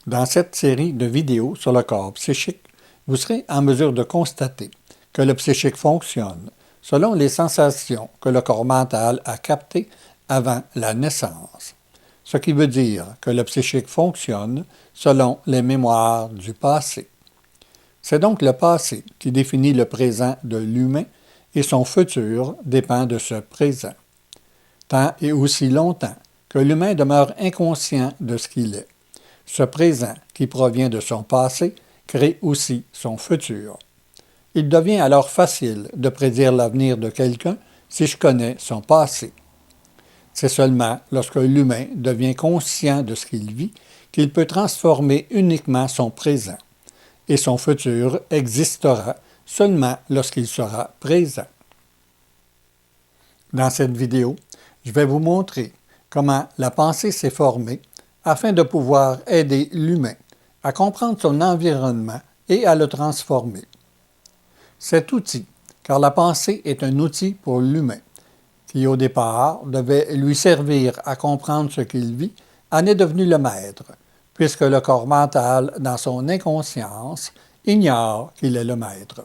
Dans cette série de vidéos sur le corps psychique, vous serez en mesure de constater que le psychique fonctionne selon les sensations que le corps mental a captées avant la naissance, ce qui veut dire que le psychique fonctionne selon les mémoires du passé. C'est donc le passé qui définit le présent de l'humain et son futur dépend de ce présent. Tant et aussi longtemps que l'humain demeure inconscient de ce qu'il est. Ce présent qui provient de son passé crée aussi son futur. Il devient alors facile de prédire l'avenir de quelqu'un si je connais son passé. C'est seulement lorsque l'humain devient conscient de ce qu'il vit qu'il peut transformer uniquement son présent, et son futur existera seulement lorsqu'il sera présent. Dans cette vidéo, je vais vous montrer comment la pensée s'est formée afin de pouvoir aider l'humain à comprendre son environnement et à le transformer. Cet outil, car la pensée est un outil pour l'humain, qui au départ devait lui servir à comprendre ce qu'il vit, en est devenu le maître, puisque le corps mental, dans son inconscience, ignore qu'il est le maître.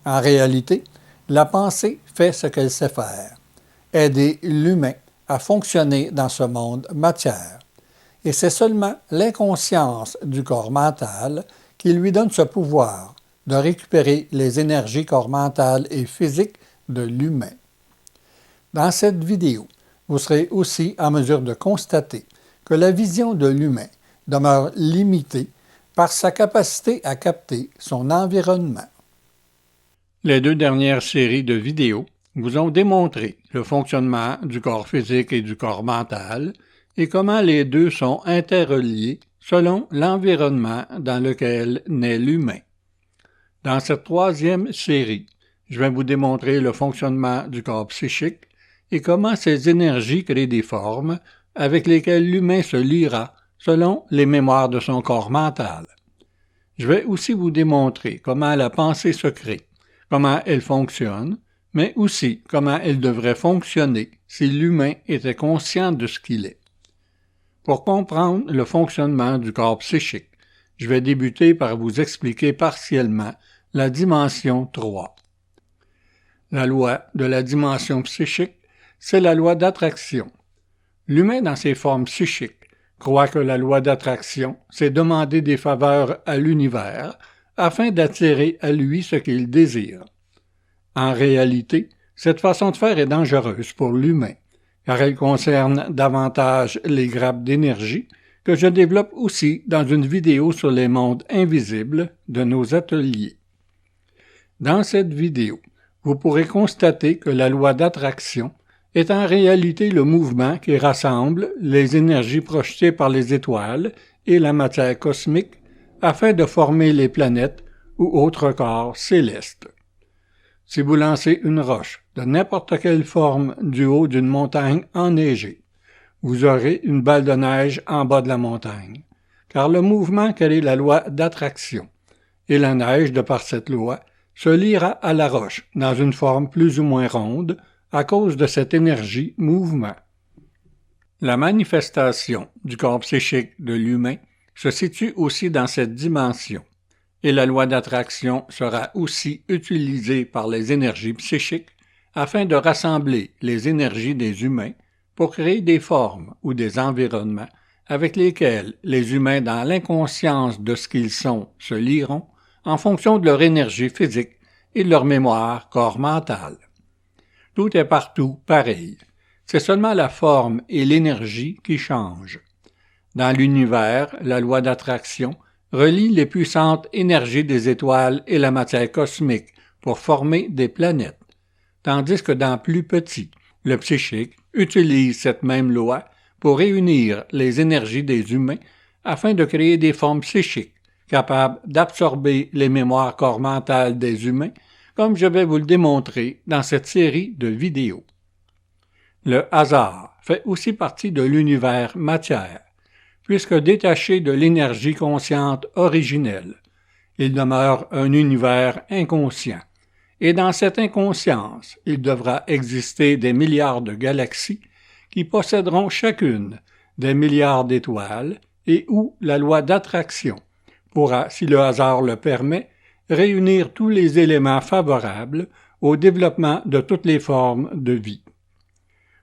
En réalité, la pensée fait ce qu'elle sait faire, aider l'humain à fonctionner dans ce monde matière. Et c'est seulement l'inconscience du corps mental qui lui donne ce pouvoir de récupérer les énergies corps mentales et physiques de l'humain. Dans cette vidéo, vous serez aussi en mesure de constater que la vision de l'humain demeure limitée par sa capacité à capter son environnement. Les deux dernières séries de vidéos vous ont démontré le fonctionnement du corps physique et du corps mental et comment les deux sont interreliés selon l'environnement dans lequel naît l'humain. Dans cette troisième série, je vais vous démontrer le fonctionnement du corps psychique et comment ces énergies créent des formes avec lesquelles l'humain se liera selon les mémoires de son corps mental. Je vais aussi vous démontrer comment la pensée se crée, comment elle fonctionne, mais aussi comment elle devrait fonctionner si l'humain était conscient de ce qu'il est. Pour comprendre le fonctionnement du corps psychique, je vais débuter par vous expliquer partiellement la dimension 3. La loi de la dimension psychique, c'est la loi d'attraction. L'humain, dans ses formes psychiques, croit que la loi d'attraction, c'est demander des faveurs à l'univers afin d'attirer à lui ce qu'il désire. En réalité, cette façon de faire est dangereuse pour l'humain, car elle concerne davantage les grappes d'énergie que je développe aussi dans une vidéo sur les mondes invisibles de nos ateliers. Dans cette vidéo, vous pourrez constater que la loi d'attraction est en réalité le mouvement qui rassemble les énergies projetées par les étoiles et la matière cosmique afin de former les planètes ou autres corps célestes. Si vous lancez une roche de n'importe quelle forme du haut d'une montagne enneigée, vous aurez une balle de neige en bas de la montagne, car le mouvement crée la loi d'attraction, et la neige, de par cette loi, se liera à la roche dans une forme plus ou moins ronde à cause de cette énergie mouvement. La manifestation du corps psychique de l'humain se situe aussi dans cette dimension, et la loi d'attraction sera aussi utilisée par les énergies psychiques afin de rassembler les énergies des humains pour créer des formes ou des environnements avec lesquels les humains, dans l'inconscience de ce qu'ils sont, se lieront en fonction de leur énergie physique et de leur mémoire corps mental. Tout est partout pareil. C'est seulement la forme et l'énergie qui changent. Dans l'univers, la loi d'attraction relie les puissantes énergies des étoiles et la matière cosmique pour former des planètes, tandis que dans plus petit, le psychique utilise cette même loi pour réunir les énergies des humains afin de créer des formes psychiques capables d'absorber les mémoires corps mentales des humains, comme je vais vous le démontrer dans cette série de vidéos. Le hasard fait aussi partie de l'univers matière, puisque détaché de l'énergie consciente originelle, il demeure un univers inconscient, et dans cette inconscience, il devra exister des milliards de galaxies qui posséderont chacune des milliards d'étoiles et ou la loi d'attraction pourra, si le hasard le permet, réunir tous les éléments favorables au développement de toutes les formes de vie.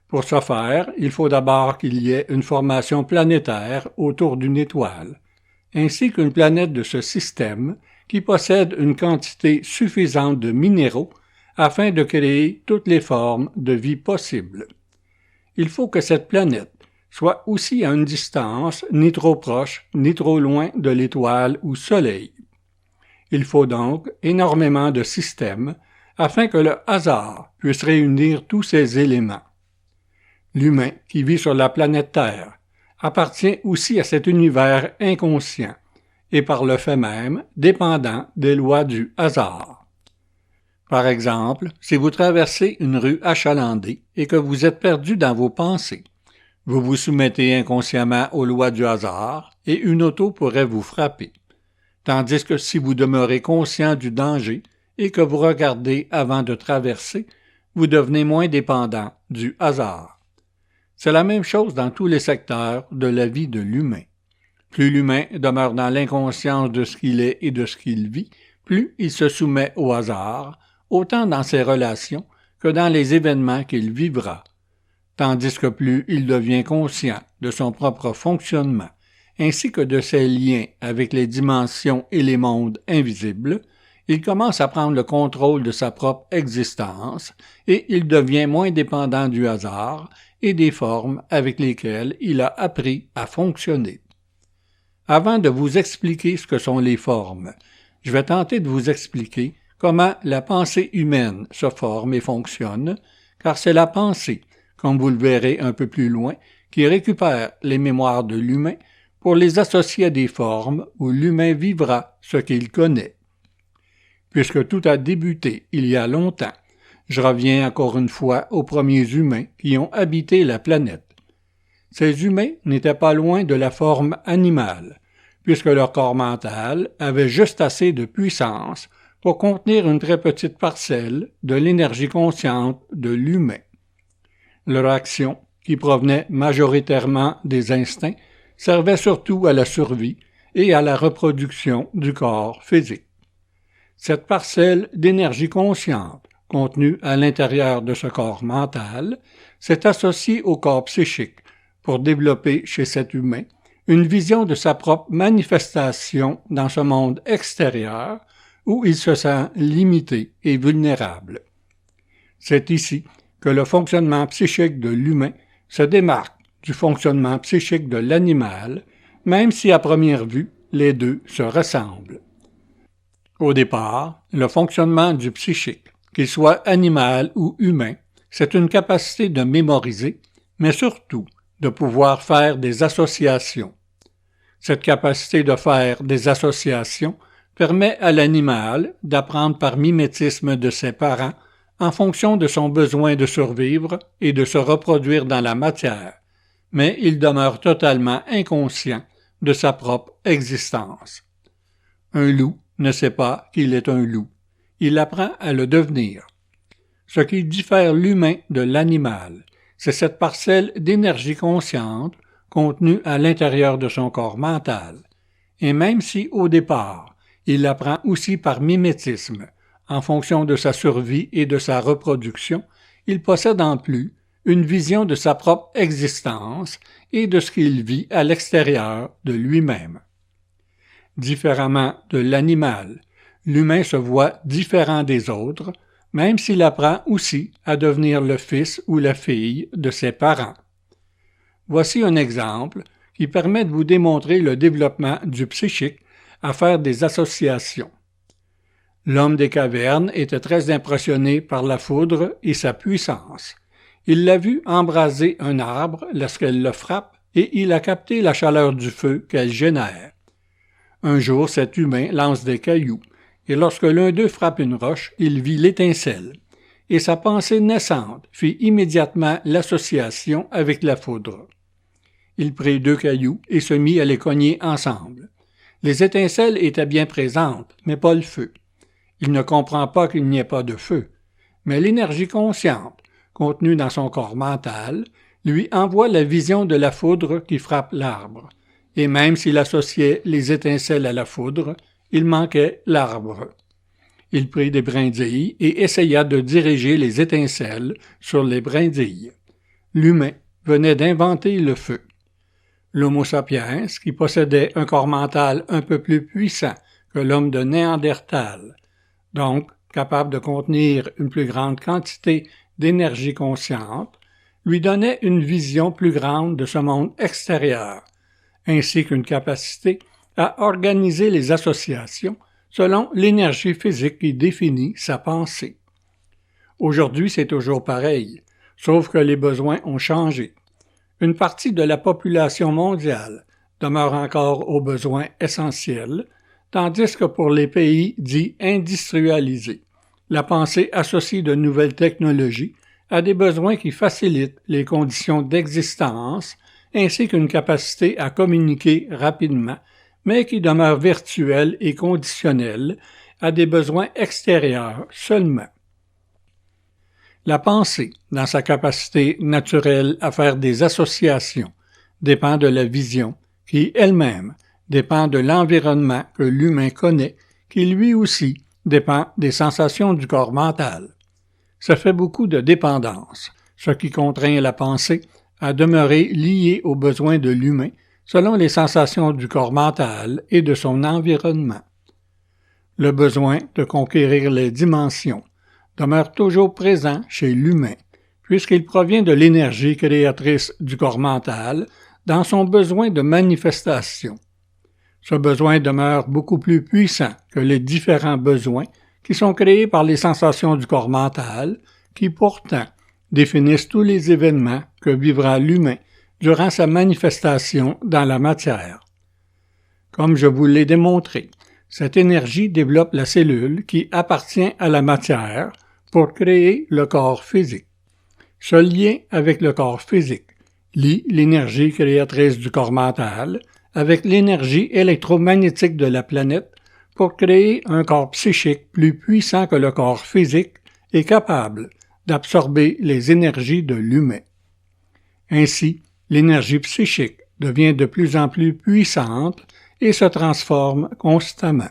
Pour ce faire, il faut d'abord qu'il y ait une formation planétaire autour d'une étoile, ainsi qu'une planète de ce système qui possède une quantité suffisante de minéraux afin de créer toutes les formes de vie possibles. Il faut que cette planète soit aussi à une distance ni trop proche ni trop loin de l'étoile ou soleil. Il faut donc énormément de systèmes afin que le hasard puisse réunir tous ces éléments. L'humain qui vit sur la planète Terre appartient aussi à cet univers inconscient et par le fait même dépendant des lois du hasard. Par exemple, si vous traversez une rue achalandée et que vous êtes perdu dans vos pensées, vous vous soumettez inconsciemment aux lois du hasard et une auto pourrait vous frapper. Tandis que si vous demeurez conscient du danger et que vous regardez avant de traverser, vous devenez moins dépendant du hasard. C'est la même chose dans tous les secteurs de la vie de l'humain. Plus l'humain demeure dans l'inconscience de ce qu'il est et de ce qu'il vit, plus il se soumet au hasard, autant dans ses relations que dans les événements qu'il vivra. Tandis que plus il devient conscient de son propre fonctionnement, ainsi que de ses liens avec les dimensions et les mondes invisibles, il commence à prendre le contrôle de sa propre existence et il devient moins dépendant du hasard et des formes avec lesquelles il a appris à fonctionner. Avant de vous expliquer ce que sont les formes, je vais tenter de vous expliquer comment la pensée humaine se forme et fonctionne, car c'est la pensée, comme vous le verrez un peu plus loin, qui récupère les mémoires de l'humain pour les associer à des formes où l'humain vivra ce qu'il connaît. Puisque tout a débuté il y a longtemps, je reviens encore une fois aux premiers humains qui ont habité la planète. Ces humains n'étaient pas loin de la forme animale, puisque leur corps mental avait juste assez de puissance pour contenir une très petite parcelle de l'énergie consciente de l'humain. Leur action, qui provenait majoritairement des instincts, servait surtout à la survie et à la reproduction du corps physique. Cette parcelle d'énergie consciente, contenue à l'intérieur de ce corps mental, s'est associée au corps psychique pour développer chez cet humain une vision de sa propre manifestation dans ce monde extérieur où il se sent limité et vulnérable. C'est ici que le fonctionnement psychique de l'humain se démarque du fonctionnement psychique de l'animal, même si à première vue, les deux se ressemblent. Au départ, le fonctionnement du psychique, qu'il soit animal ou humain, c'est une capacité de mémoriser, mais surtout de pouvoir faire des associations. Cette capacité de faire des associations permet à l'animal d'apprendre par mimétisme de ses parents en fonction de son besoin de survivre et de se reproduire dans la matière, mais il demeure totalement inconscient de sa propre existence. Un loup ne sait pas qu'il est un loup. Il apprend à le devenir. Ce qui diffère l'humain de l'animal, c'est cette parcelle d'énergie consciente contenue à l'intérieur de son corps mental. Et même si, au départ, il l'apprend aussi par mimétisme, en fonction de sa survie et de sa reproduction, il possède en plus une vision de sa propre existence et de ce qu'il vit à l'extérieur de lui-même. Différemment de l'animal, l'humain se voit différent des autres, même s'il apprend aussi à devenir le fils ou la fille de ses parents. Voici un exemple qui permet de vous démontrer le développement du psychique à faire des associations. L'homme des cavernes était très impressionné par la foudre et sa puissance. Il l'a vu embraser un arbre lorsqu'elle le frappe et il a capté la chaleur du feu qu'elle génère. Un jour, cet humain lance des cailloux, et lorsque l'un d'eux frappe une roche, il vit l'étincelle, et sa pensée naissante fit immédiatement l'association avec la foudre. Il prit 2 cailloux et se mit à les cogner ensemble. Les étincelles étaient bien présentes, mais pas le feu. Il ne comprend pas qu'il n'y ait pas de feu, mais l'énergie consciente, contenue dans son corps mental, lui envoie la vision de la foudre qui frappe l'arbre. et même s'il associait les étincelles à la foudre, il manquait l'arbre. Il prit des brindilles et essaya de diriger les étincelles sur les brindilles. L'humain venait d'inventer le feu. L'Homo sapiens, qui possédait un corps mental un peu plus puissant que l'homme de Néandertal, donc capable de contenir une plus grande quantité d'énergie consciente, lui donnait une vision plus grande de ce monde extérieur, ainsi qu'une capacité à organiser les associations selon l'énergie physique qui définit sa pensée. Aujourd'hui, c'est toujours pareil, sauf que les besoins ont changé. Une partie de la population mondiale demeure encore aux besoins essentiels, tandis que pour les pays dits industrialisés, la pensée associe de nouvelles technologies à des besoins qui facilitent les conditions d'existence ainsi qu'une capacité à communiquer rapidement, mais qui demeure virtuelle et conditionnelle à des besoins extérieurs seulement. La pensée, dans sa capacité naturelle à faire des associations, dépend de la vision, qui elle-même dépend de l'environnement que l'humain connaît, qui lui aussi dépend des sensations du corps mental. Ça fait beaucoup de dépendance, ce qui contraint la pensée à demeurer liée aux besoins de l'humain selon les sensations du corps mental et de son environnement. Le besoin de conquérir les dimensions demeure toujours présent chez l'humain, puisqu'il provient de l'énergie créatrice du corps mental dans son besoin de manifestation. Ce besoin demeure beaucoup plus puissant que les différents besoins qui sont créés par les sensations du corps mental, qui pourtant définissent tous les événements que vivra l'humain durant sa manifestation dans la matière. Comme je vous l'ai démontré, cette énergie développe la cellule qui appartient à la matière pour créer le corps physique. Ce lien avec le corps physique lie l'énergie créatrice du corps mental avec l'énergie électromagnétique de la planète pour créer un corps psychique plus puissant que le corps physique et capable d'absorber les énergies de l'humain. Ainsi, l'énergie psychique devient de plus en plus puissante et se transforme constamment.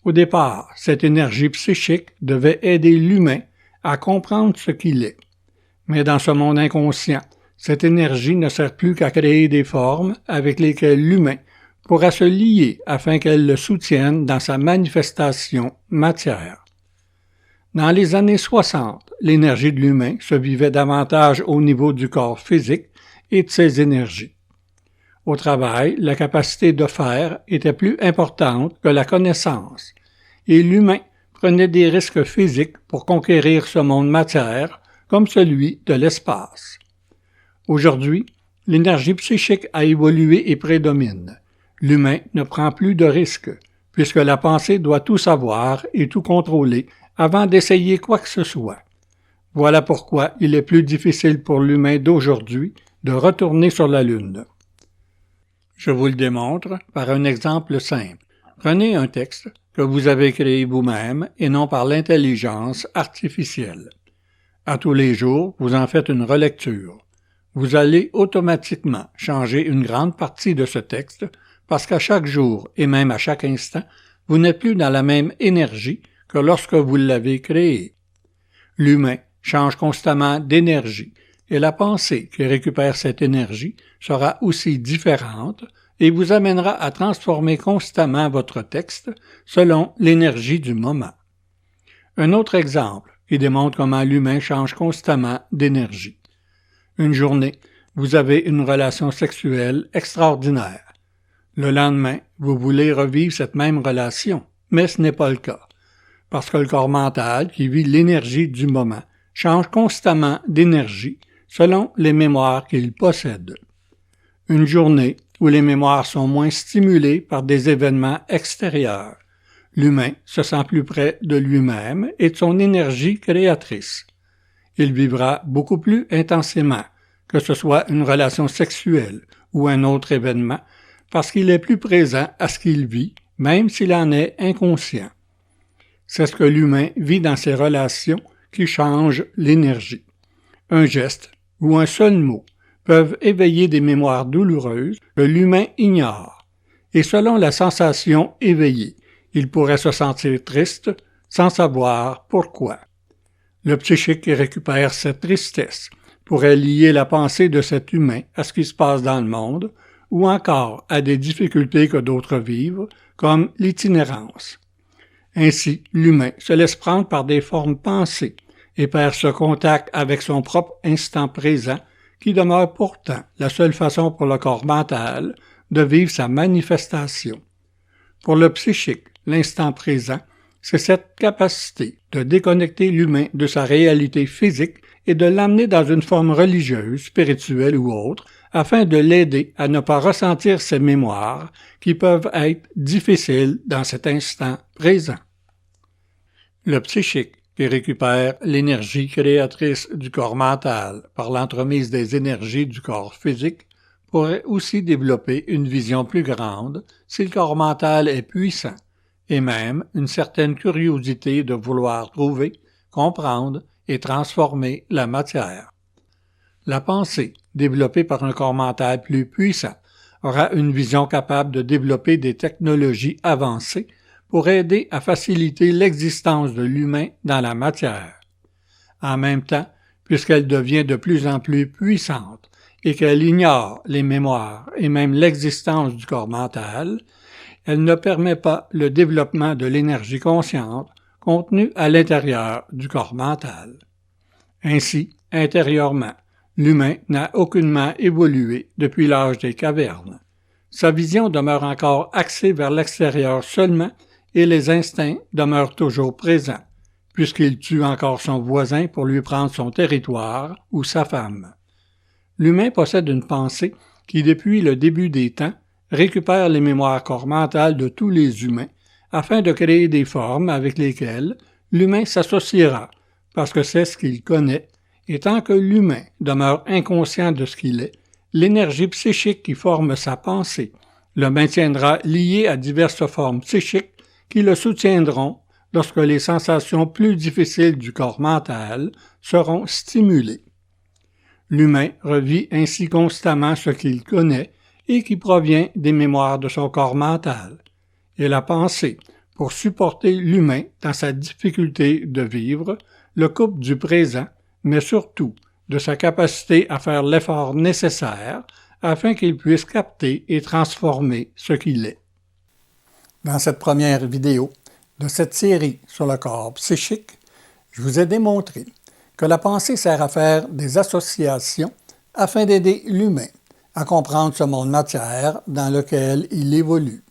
Au départ, cette énergie psychique devait aider l'humain à comprendre ce qu'il est. Mais dans ce monde inconscient, cette énergie ne sert plus qu'à créer des formes avec lesquelles l'humain pourra se lier afin qu'elles le soutiennent dans sa manifestation matière. Dans les années 60, l'énergie de l'humain se vivait davantage au niveau du corps physique et de ses énergies. Au travail, la capacité de faire était plus importante que la connaissance, et l'humain prenait des risques physiques pour conquérir ce monde matière comme celui de l'espace. Aujourd'hui, l'énergie psychique a évolué et prédomine. L'humain ne prend plus de risques, puisque la pensée doit tout savoir et tout contrôler avant d'essayer quoi que ce soit. Voilà pourquoi il est plus difficile pour l'humain d'aujourd'hui de retourner sur la Lune. Je vous le démontre par un exemple simple. Prenez un texte que vous avez créé vous-même et non par l'intelligence artificielle. À tous les jours, vous en faites une relecture. Vous allez automatiquement changer une grande partie de ce texte parce qu'à chaque jour et même à chaque instant, vous n'êtes plus dans la même énergie que lorsque vous l'avez créé. L'humain change constamment d'énergie et la pensée qui récupère cette énergie sera aussi différente et vous amènera à transformer constamment votre texte selon l'énergie du moment. Un autre exemple qui démontre comment l'humain change constamment d'énergie. Une journée, vous avez une relation sexuelle extraordinaire. Le lendemain, vous voulez revivre cette même relation, mais ce n'est pas le cas, parce que le corps mental, qui vit l'énergie du moment, change constamment d'énergie selon les mémoires qu'il possède. Une journée où les mémoires sont moins stimulées par des événements extérieurs. L'humain se sent plus près de lui-même et de son énergie créatrice. Il vivra beaucoup plus intensément, que ce soit une relation sexuelle ou un autre événement, parce qu'il est plus présent à ce qu'il vit, même s'il en est inconscient. C'est ce que l'humain vit dans ses relations qui changent l'énergie. Un geste ou un seul mot peuvent éveiller des mémoires douloureuses que l'humain ignore. Et selon la sensation éveillée, il pourrait se sentir triste sans savoir pourquoi. Le psychique qui récupère cette tristesse pourrait lier la pensée de cet humain à ce qui se passe dans le monde ou encore à des difficultés que d'autres vivent, comme l'itinérance. Ainsi, l'humain se laisse prendre par des formes pensées et perd ce contact avec son propre instant présent qui demeure pourtant la seule façon pour le corps mental de vivre sa manifestation. Pour le psychique, l'instant présent, c'est cette capacité de déconnecter l'humain de sa réalité physique et de l'amener dans une forme religieuse, spirituelle ou autre, afin de l'aider à ne pas ressentir ses mémoires qui peuvent être difficiles dans cet instant présent. Le psychique qui récupère l'énergie créatrice du corps mental par l'entremise des énergies du corps physique pourrait aussi développer une vision plus grande si le corps mental est puissant, et même une certaine curiosité de vouloir trouver, comprendre et transformer la matière. La pensée, développée par un corps mental plus puissant, aura une vision capable de développer des technologies avancées pour aider à faciliter l'existence de l'humain dans la matière. En même temps, puisqu'elle devient de plus en plus puissante et qu'elle ignore les mémoires et même l'existence du corps mental, elle ne permet pas le développement de l'énergie consciente contenue à l'intérieur du corps mental. Ainsi, intérieurement, l'humain n'a aucunement évolué depuis l'âge des cavernes. Sa vision demeure encore axée vers l'extérieur seulement et les instincts demeurent toujours présents, puisqu'il tue encore son voisin pour lui prendre son territoire ou sa femme. L'humain possède une pensée qui, depuis le début des temps, récupère les mémoires corps mentales de tous les humains afin de créer des formes avec lesquelles l'humain s'associera, parce que c'est ce qu'il connaît, et tant que l'humain demeure inconscient de ce qu'il est, l'énergie psychique qui forme sa pensée le maintiendra lié à diverses formes psychiques qui le soutiendront lorsque les sensations plus difficiles du corps mental seront stimulées. L'humain revit ainsi constamment ce qu'il connaît et qui provient des mémoires de son corps mental. Et la pensée, pour supporter l'humain dans sa difficulté de vivre, le coupe du présent, mais surtout de sa capacité à faire l'effort nécessaire afin qu'il puisse capter et transformer ce qu'il est. Dans cette première vidéo de cette série sur le corps psychique, je vous ai démontré que la pensée sert à faire des associations afin d'aider l'humain à comprendre ce monde matière dans lequel il évolue.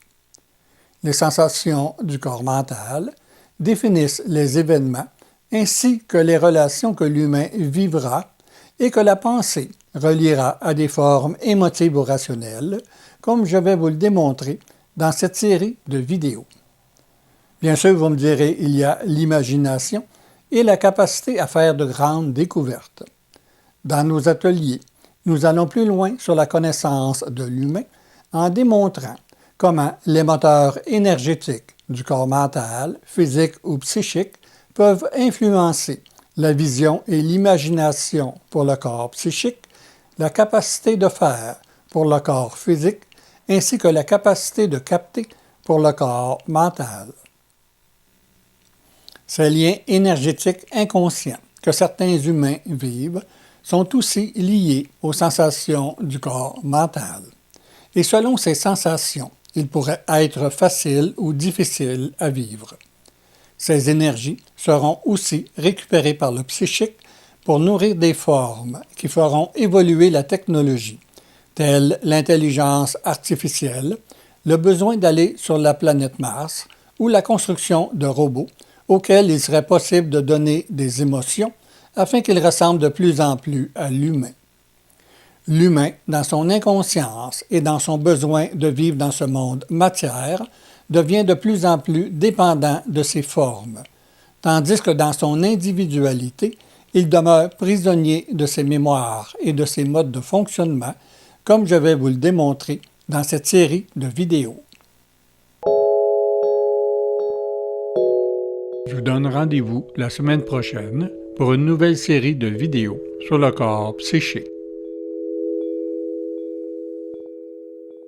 Les sensations du corps mental définissent les événements ainsi que les relations que l'humain vivra et que la pensée reliera à des formes émotives ou rationnelles, comme je vais vous le démontrer dans cette série de vidéos. Bien sûr, vous me direz, il y a l'imagination et la capacité à faire de grandes découvertes. Dans nos ateliers, nous allons plus loin sur la connaissance de l'humain en démontrant comment les moteurs énergétiques du corps mental, physique ou psychique peuvent influencer la vision et l'imagination pour le corps psychique, la capacité de faire pour le corps physique, ainsi que la capacité de capter pour le corps mental. Ces liens énergétiques inconscients que certains humains vivent sont aussi liés aux sensations du corps mental. Et selon ces sensations, ils pourraient être faciles ou difficiles à vivre. Ces énergies seront aussi récupérées par le psychique pour nourrir des formes qui feront évoluer la technologie, telles l'intelligence artificielle, le besoin d'aller sur la planète Mars ou la construction de robots auxquels il serait possible de donner des émotions afin qu'ils ressemblent de plus en plus à l'humain. L'humain, dans son inconscience et dans son besoin de vivre dans ce monde matière, devient de plus en plus dépendant de ses formes, tandis que dans son individualité, il demeure prisonnier de ses mémoires et de ses modes de fonctionnement, comme je vais vous le démontrer dans cette série de vidéos. Je vous donne rendez-vous la semaine prochaine pour une nouvelle série de vidéos sur le corps psychique.